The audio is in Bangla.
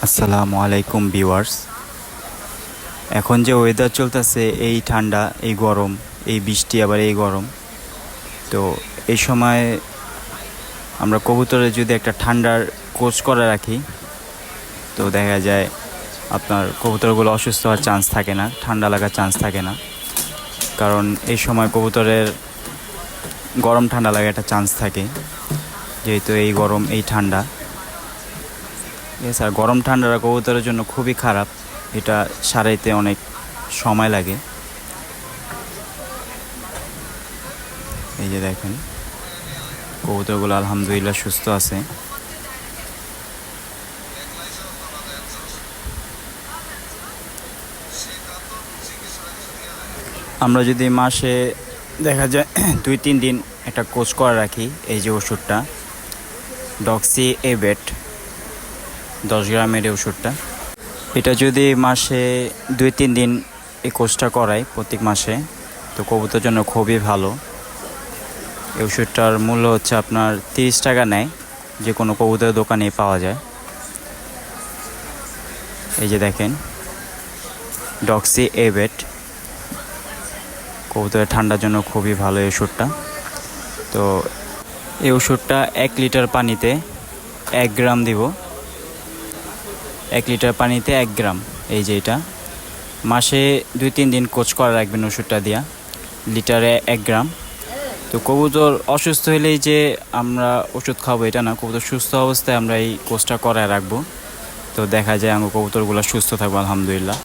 আসসালামু আলাইকুম ভিউয়ার্স। এখন যে ওয়েদার চলতেছে, এই ঠান্ডা, এই গরম, এই বৃষ্টি, আবার এই গরম, তো এই সময় আমরা কবুতরে যদি একটা ঠান্ডার কোচ করে রাখি, তো দেখা যায় আপনার কবুতরগুলো অসুস্থ হওয়ার চান্স থাকে না, ঠান্ডা লাগার চান্স থাকে না। কারণ এই সময় কবুতরের গরম ঠান্ডা লাগার একটা চান্স থাকে, যেহেতু এই গরম এই ঠান্ডা। স্যার, গরম ঠান্ডাটা কবুতরের জন্য খুবই খারাপ, এটা সারাইতে অনেক সময় লাগে। এই যে দেখেন, কবুতরগুলো আলহামদুলিল্লাহ সুস্থ আছে। আমরা যদি মাসে দেখা যায় 2-3 দিন একটা কোচ করে রাখি, এই যে ওষুধটা ডক্সি এবেট 10 গ্রামের এই ওষুধটা, এটা যদি মাসে 2-3 দিন এই কোচটা করাই প্রত্যেক মাসে, তো কবুতরের জন্য খুবই ভালো। এই ওষুধটার মূল্য হচ্ছে আপনার 30 টাকা নেয়, যে কোনো কবুতরের দোকানে পাওয়া যায়। এই যে দেখেন, ডক্সি এবেট কবুতরের ঠান্ডার জন্য খুবই ভালো এই ওষুধটা। তো এই ওষুধটা 1 লিটার পানিতে 1 গ্রাম দিব, 1 লিটার পানিতে 1 গ্রাম। এই যে এটা মাসে 2-3 দিন কোচ করে রাখবেন ওষুধটা দিয়া, লিটারে 1 গ্রাম। তো কবুতর অসুস্থ হলেই যে আমরা ওষুধ খাবো এটা না, কবুতর সুস্থ অবস্থায় আমরা এই কোচটা করায় রাখবো, তো দেখা যায় আমার কবুতরগুলো সুস্থ থাকবো আলহামদুলিল্লাহ।